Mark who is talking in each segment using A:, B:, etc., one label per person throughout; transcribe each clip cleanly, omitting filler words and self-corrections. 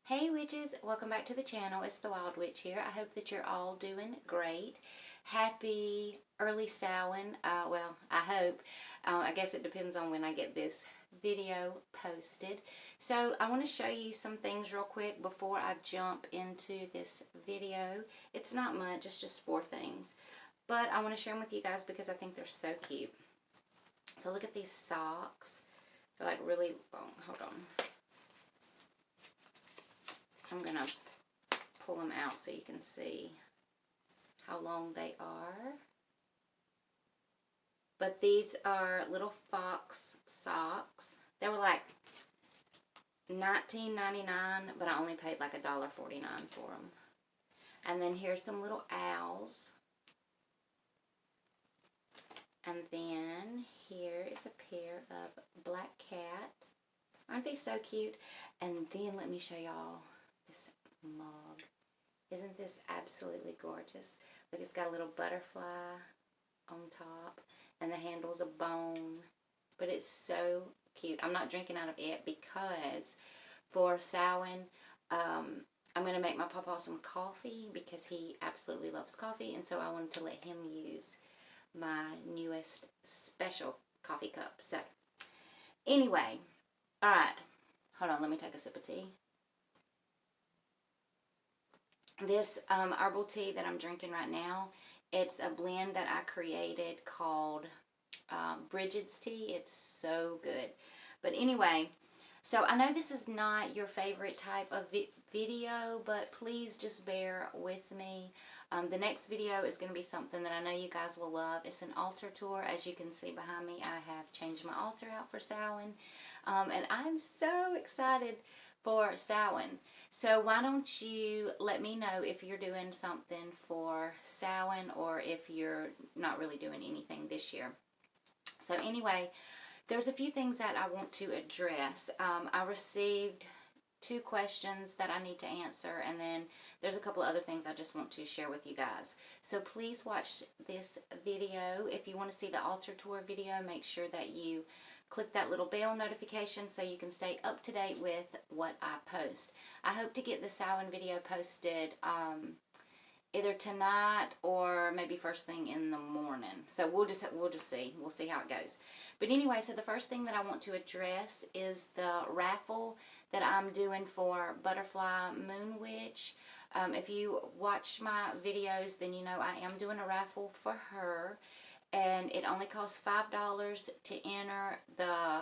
A: Hey witches, welcome back to the channel. It's the Wyld Wytch here. I hope that you're all doing great. Happy early Samhain. Well, I hope. I guess it depends on when I get this video posted. So I want to show you some things real quick before I jump into this video. It's not much, it's just 4 things. But I want to share them with you guys because I think they're so cute. So look at these socks. They're like really long. Hold on. I'm going to pull them out so you can see how long they are. But these are little fox socks. They were like $19.99, but I only paid like $1.49 for them. And then here's some little owls. And then here is a pair of black cats. Aren't they so cute? And then let me show y'all this mug. Isn't this absolutely gorgeous? Look, it's got a little butterfly on top, and the handle's a bone, but it's so cute. I'm not drinking out of it because for Samhain, I'm going to make my papa some coffee because he absolutely loves coffee, and so I wanted to let him use my newest special coffee cup. So, anyway, alright, hold on, let me take a sip of tea. This herbal tea that I'm drinking right now, it's a blend that I created called Bridget's tea. It's so good. But anyway, so I know this is not your favorite type of video, but please just bear with me. The next video is going to be something that I know you guys will love. It's an altar tour. As you can see behind me, I have changed my altar out for Samhain. And I'm so excited for Samhain. So why don't you let me know if you're doing something for Samhain or if you're not really doing anything this year. So anyway, there's a few things that I want to address. I received 2 questions that I need to answer, and then there's a couple of other things I just want to share with you guys. So please watch this video. If you want to see the altar tour video, make sure that you click that little bell notification so you can stay up to date with what I post. I hope to get the Samhain video posted either tonight or maybe first thing in the morning. So we'll just see. We'll see how it goes. But anyway, so the first thing that I want to address is the raffle that I'm doing for Butterfly Moon Witch. If you watch my videos, then you know I am doing a raffle for her. And it only costs $5 to enter. The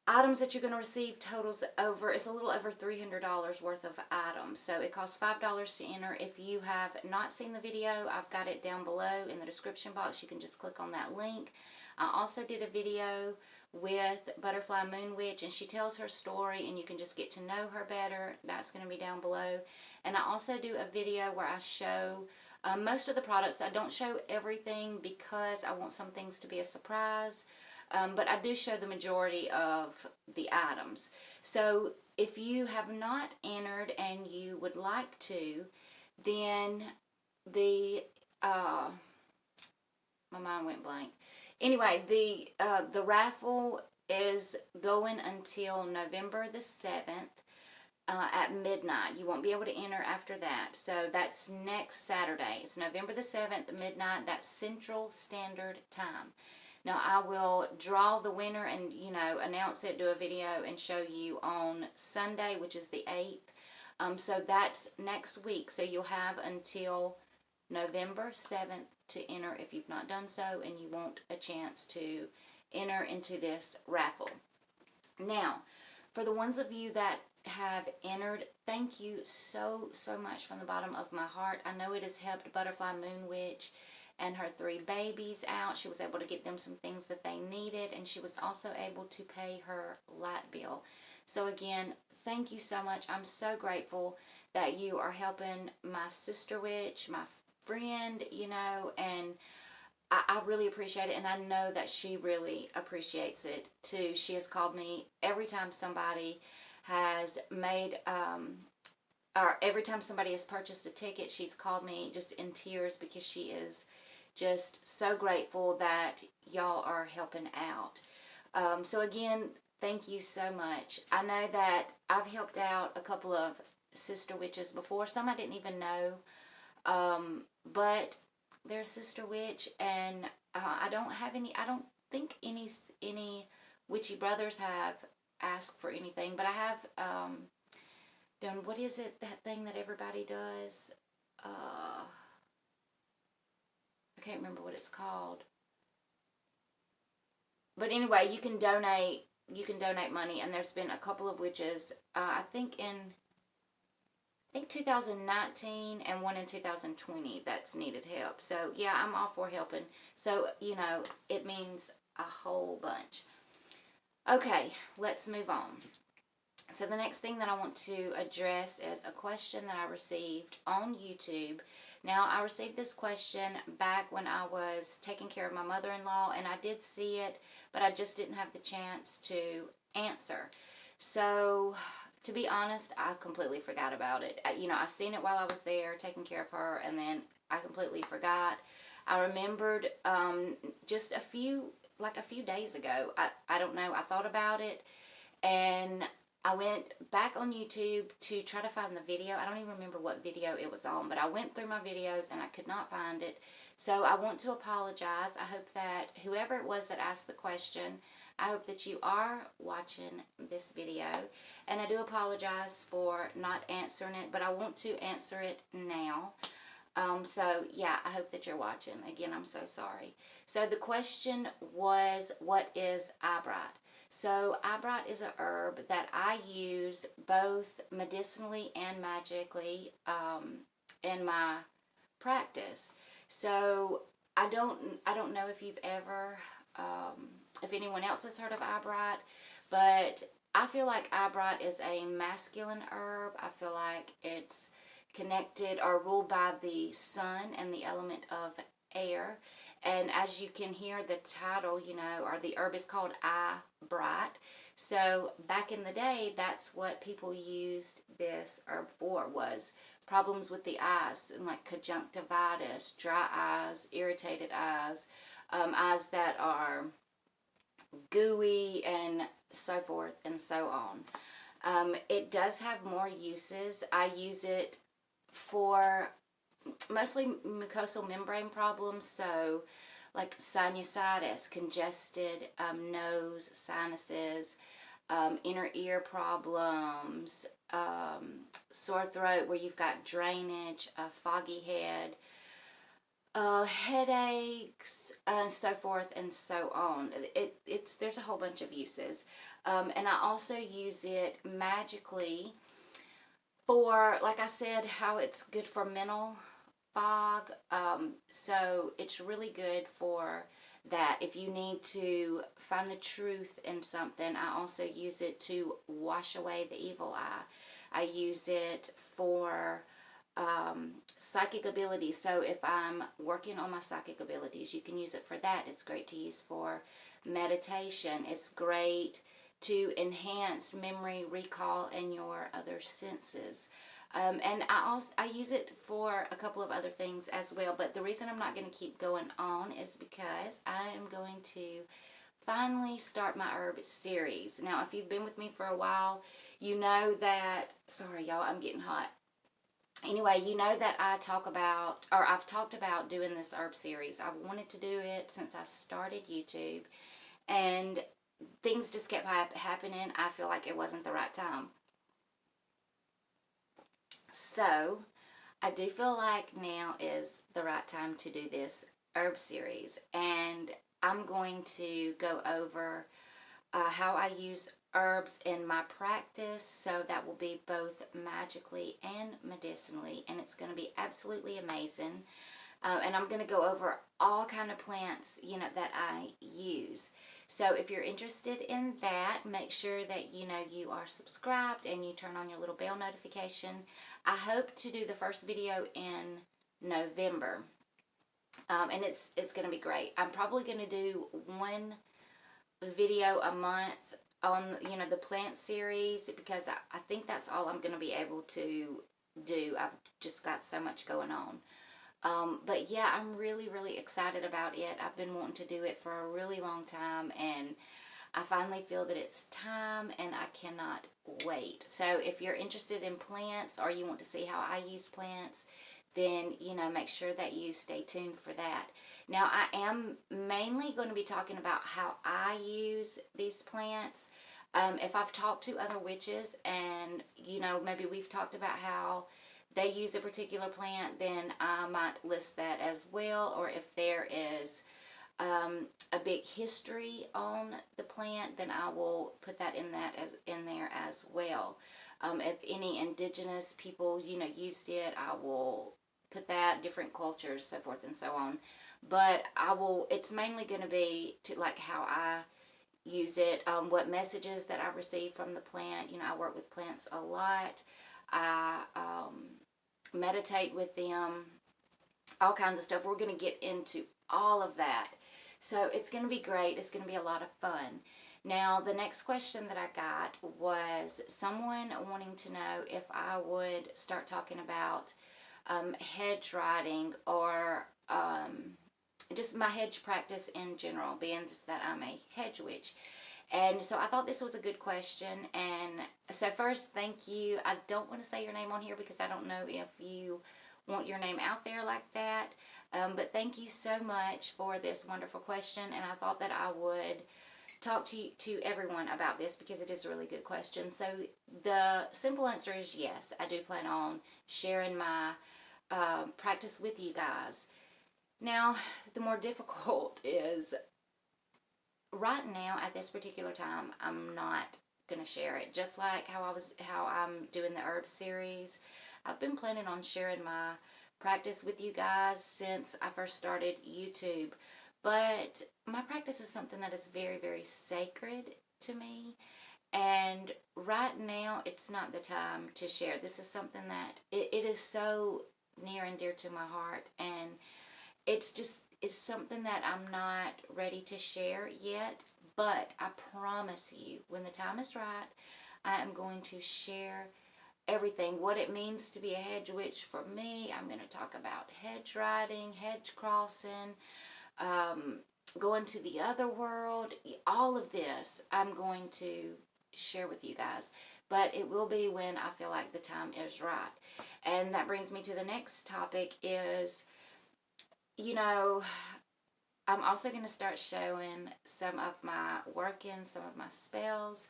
A: items that you're going to receive totals over, it's a little over $300 worth of items. So it costs $5 to enter. If you have not seen the video, I've got it down below in the description box. You can just click on that link. I also did a video with Butterfly Moon Witch, and she tells her story, and you can just get to know her better. That's going to be down below. And I also do a video where I show most of the products. I don't show everything because I want some things to be a surprise, but I do show the majority of the items. So if you have not entered and you would like to, then my mind went blank. Anyway, the raffle is going until November the 7th. At midnight. You won't be able to enter after that. So that's next Saturday. It's November the 7th at midnight. That's Central Standard Time. Now I will draw the winner and, you know, announce it, do a video, and show you on Sunday, which is the 8th. So that's next week. So you'll have until November 7th to enter if you've not done so, and you want a chance to enter into this raffle. Now, for the ones of you that have entered, thank you so much from the bottom of my heart. I know it has helped Butterfly Moon Witch and her 3 babies out. She was able to get them some things that they needed, and she was also able to pay her light bill. So again, thank you so much. I'm so grateful that you are helping my sister witch, my friend, you know, and I really appreciate it, and I know that she really appreciates it too. She has called me every time somebody has made, or every time somebody has purchased a ticket, she's called me just in tears because she is just so grateful that y'all are helping out. So again, Thank you so much. I know that I've helped out a couple of sister witches before. Some I didn't even know. But they're a sister witch, and I don't have any, I don't think any witchy brothers have asked for anything, but I have done, what is it, that thing that everybody does? I can't remember what it's called. But anyway, you can donate money, and there's been a couple of witches, I think 2019 and one in 2020 that's needed help. So yeah, I'm all for helping. So, you know, it means a whole bunch. Okay, let's move on. So the next thing that I want to address is a question that I received on YouTube. Now, I received this question back when I was taking care of my mother-in-law, and I did see it, but I just didn't have the chance to answer. So, to be honest, I completely forgot about it. You know, I seen it while I was there taking care of her, and then I completely forgot. I remembered just a few days ago. I don't know, I thought about it, and I went back on YouTube to try to find the video. I don't even remember what video it was on, but I went through my videos and I could not find it. So I want to apologize. I hope that whoever it was that asked the question, I hope that you are watching this video. And I do apologize for not answering it, but I want to answer it now. So yeah, I hope that you're watching. Again, I'm so sorry. So the question was, what is eyebrow? So eyebrow is a herb that I use both medicinally and magically in my practice. So I don't know if you've ever, if anyone else has heard of eyebrow, but I feel like eyebrow is a masculine herb. I feel like it's connected or ruled by the sun and the element of air. And as you can hear, the title, you know, or the herb is called eyebrow. So back in the day, that's what people used this herb for, was problems with the eyes, like conjunctivitis, dry eyes, irritated eyes, eyes that are gooey, and so forth and so on. It does have more uses. I use it for mostly mucosal membrane problems, so like sinusitis, congested nose, sinuses, inner ear problems, sore throat where you've got drainage, a foggy head, headaches, so forth and so on. There's a whole bunch of uses, and I also use it magically for, like I said, how it's good for mental fog. So it's really good for that. If you need to find the truth in something, I also use it to wash away the evil eye. I use it for psychic abilities. So if I'm working on my psychic abilities, you can use it for that. It's great to use for meditation. It's great to enhance memory, recall, and your other senses. And I use it for a couple of other things as well. But the reason I'm not going to keep going on is because I am going to finally start my herb series. Now, if you've been with me for a while, you know that, sorry y'all, I'm getting hot. Anyway, you know that I've talked about doing this herb series. I've wanted to do it since I started YouTube, and things just kept happening. I feel like it wasn't the right time. So, I do feel like now is the right time to do this herb series, and I'm going to go over how I use herbs in my practice. So that will be both magically and medicinally, and it's going to be absolutely amazing. And I'm going to go over all kind of plants, you know, that I use. So if you're interested in that, make sure that you know you are subscribed and you turn on your little bell notification. I hope to do the first video in November, and it's going to be great. I'm probably going to do one video a month on, you know, the plant series, because I think that's all I'm going to be able to do. I've just got so much going on. But yeah, I'm really, really excited about it. I've been wanting to do it for a really long time, and I finally feel that it's time, and I cannot wait. So if you're interested in plants, or you want to see how I use plants, then, make sure that you stay tuned for that. Now, I am mainly going to be talking about how I use these plants. If I've talked to other witches, and, maybe we've talked about how they use a particular plant, then I might list that as well. Or if there is a big history on the plant, then I will put that in there as well. If any indigenous people, used it, I will put that, different cultures, so forth and so on. But it's mainly going to be to like how I use it, what messages that I receive from the plant. I work with plants a lot. I meditate with them, all kinds of stuff. We're going to get into all of that. So it's going to be great. It's going to be a lot of fun. Now, the next question that I got was someone wanting to know if I would start talking about hedge riding, or just my hedge practice in general, being that I'm a hedge witch. And so I thought this was a good question. And so first, thank you. I don't want to say your name on here because I don't know if you want your name out there like that. But thank you so much for this wonderful question. And I thought that I would talk to everyone about this because it is a really good question. So the simple answer is yes. I do plan on sharing my practice with you guys. Now, the more difficult is right now at this particular time, I'm not going to share it. Just like how I'm doing the herb series. I've been planning on sharing my practice with you guys since I first started YouTube. But my practice is something that is very, very sacred to me. And right now, it's not the time to share. This is something that it is so near and dear to my heart. And it's something that I'm not ready to share yet. But I promise you, when the time is right, I am going to share everything, what it means to be a hedge witch for me. I'm going to talk about hedge riding, hedge crossing, going to the other world. All of this I'm going to share with you guys. But it will be when I feel like the time is right. And that brings me to the next topic is, I'm also going to start showing some of my workings, some of my spells.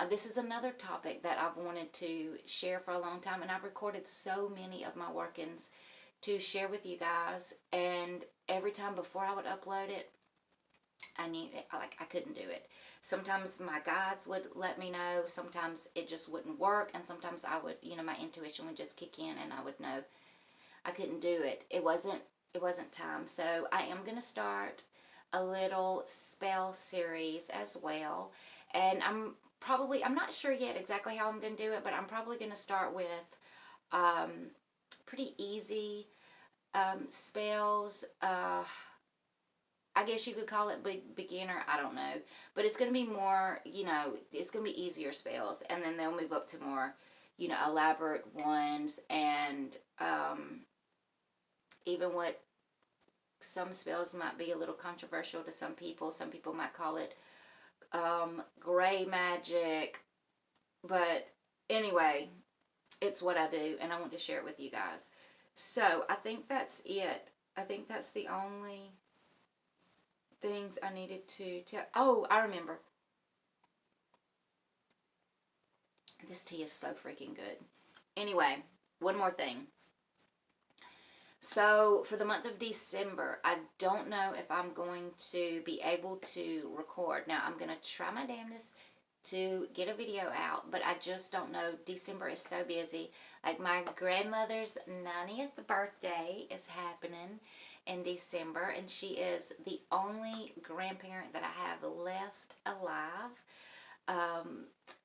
A: This is another topic that I've wanted to share for a long time, and I've recorded so many of my workings to share with you guys, and every time before I would upload it, I knew it, I couldn't do it. Sometimes my guides would let me know, sometimes it just wouldn't work, and sometimes I would, my intuition would just kick in and I would know I couldn't do it. It wasn't time. So I am going to start a little spell series as well, and I'm not sure yet exactly how I'm going to do it, but I'm probably going to start with pretty easy spells. I guess you could call it beginner, I don't know. But it's going to be more, it's going to be easier spells. And then they'll move up to more, elaborate ones. And even what some spells might be a little controversial to some people. Some people might call it gray magic. But anyway, it's what I do, and I want to share it with you guys. So I think that's it. I think that's the only things I needed to tell. Oh, I remember. This tea is so freaking good. Anyway, one more thing. So for the month of December, I don't know if I'm going to be able to record. Now, I'm going to try my damnedest to get a video out, but I just don't know. December is so busy. Like, my grandmother's 90th birthday is happening in December, and she is the only grandparent that I have left alive.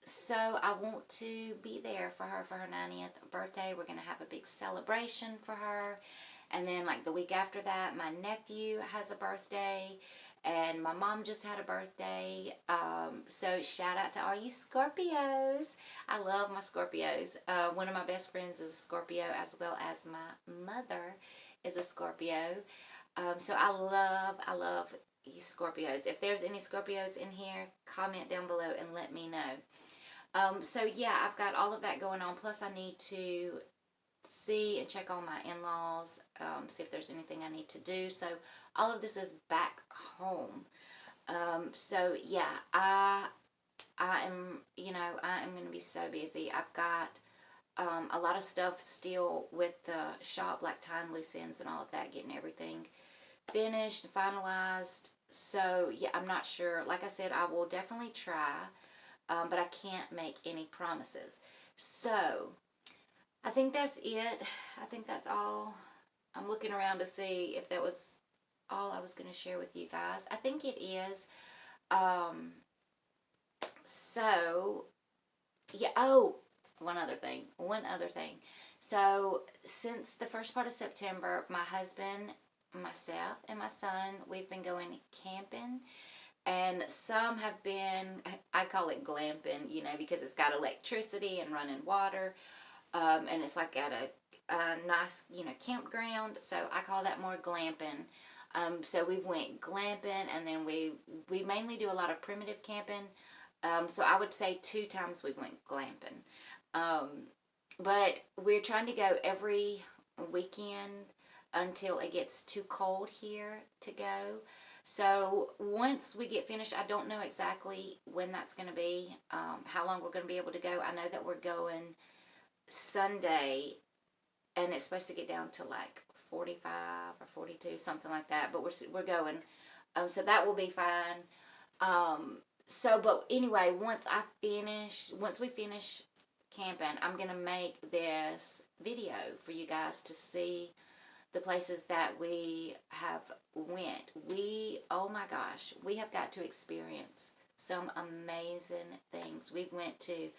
A: So I want to be there for her 90th birthday. We're going to have a big celebration for her. And then, like, the week after that, my nephew has a birthday, and my mom just had a birthday. So shout out to all you Scorpios. I love my Scorpios. One of my best friends is a Scorpio, as well as my mother is a Scorpio. So I love you Scorpios. If there's any Scorpios in here, comment down below and let me know. So yeah, I've got all of that going on. Plus I need to see and check on my in-laws, see if there's anything I need to do. So all of this is back home. So yeah, I am, I am going to be so busy. I've got a lot of stuff still with the shop, like tying loose ends and all of that, getting everything finished and finalized. So yeah, I'm not sure. Like I said, I will definitely try, but I can't make any promises. So I think that's it. I think that's all. I'm looking around to see if that was all I was going to share with you guys. I think it is. So yeah, oh, one other thing. So since the first part of September, my husband, myself, and my son, we've been going camping. And some have been, I call it glamping, because it's got electricity and running water. And it's like at a nice, campground. So I call that more glamping. So we went glamping, and then we mainly do a lot of primitive camping. So I would say 2 times we went glamping. But we're trying to go every weekend until it gets too cold here to go. So once we get finished, I don't know exactly when that's going to be, how long we're going to be able to go. I know that we're going Sunday, and it's supposed to get down to like 45 or 42, something like that, but we're going, so that will be fine. But anyway, once we finish camping, I'm gonna make this video for you guys to see the places that we have went. Oh my gosh, we have got to experience some amazing things. We went to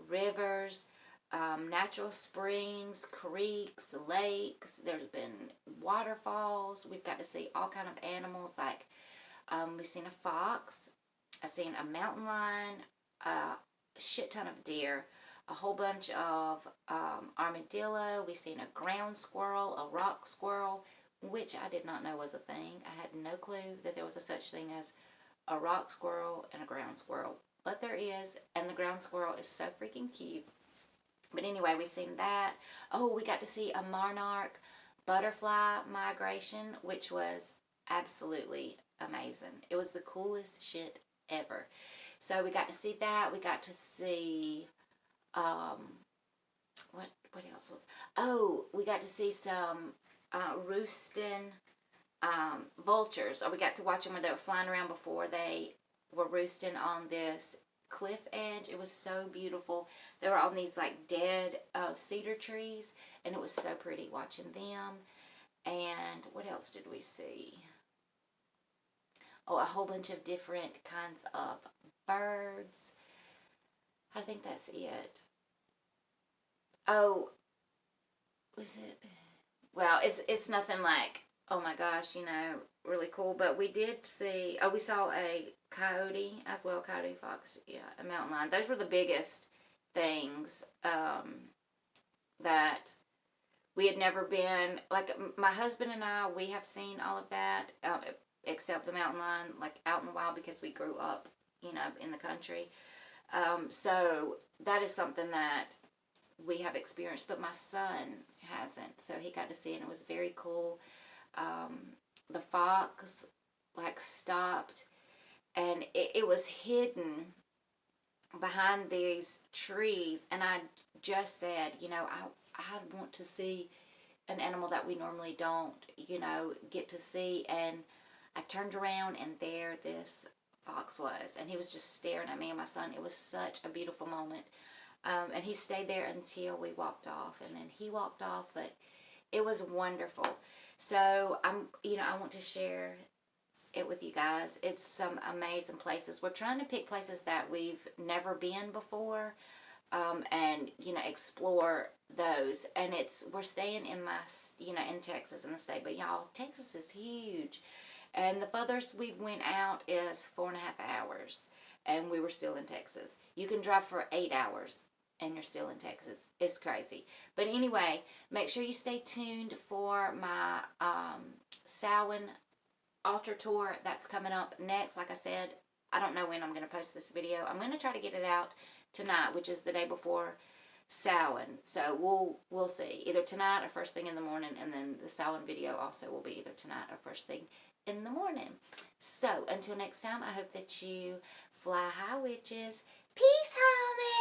A: rivers, natural springs, creeks, lakes. There's been waterfalls. We've got to see all kind of animals. Like we've seen a fox, I've seen a mountain lion, a shit ton of deer, a whole bunch of armadillo. We've seen a ground squirrel, a rock squirrel, which I did not know was a thing. I had no clue that there was a such thing as a rock squirrel and a ground squirrel, but there is, and the ground squirrel is so freaking cute. But anyway, we've seen that. Oh, we got to see a monarch butterfly migration, which was absolutely amazing. It was the coolest shit ever. So we got to see that. We got to see, what else was, oh, we got to see some roosting vultures. Or we got to watch them when they were flying around before they were roosting on this cliff edge. It was so beautiful. They were on these like dead cedar trees, and it was so pretty watching them. And what else did we see? Oh, a whole bunch of different kinds of birds. I think that's it. Oh, was it? Well, it's nothing like, oh my gosh, really cool. But we did see, we saw a coyote as well, coyote, fox, yeah, a mountain lion. Those were the biggest things that we had never been, like my husband and I, we have seen all of that, except the mountain lion, like out in the wild, because we grew up, in the country. So that is something that we have experienced, but my son hasn't, so he got to see it, and it was very cool. The fox like stopped, and it was hidden behind these trees, and I just said, I want to see an animal that we normally don't, get to see. And I turned around, and there this fox was, and he was just staring at me and my son. It was such a beautiful moment. And he stayed there until we walked off, and then he walked off, but it was wonderful. So I want to share it with you guys. It's some amazing places. We're trying to pick places that we've never been before, and explore those. And we're staying in in Texas, in the state, but y'all, Texas is huge, and the furthest we went out is 4.5 hours, and we were still in Texas. You can drive for 8 hours and you're still in Texas. It's crazy. But anyway, make sure you stay tuned for my Samhain altar tour that's coming up next. Like I said, I don't know when I'm going to post this video. I'm going to try to get it out tonight, which is the day before Samhain. So we'll see. Either tonight or first thing in the morning, and then the Samhain video also will be either tonight or first thing in the morning. So until next time, I hope that you fly high, witches. Peace, honey.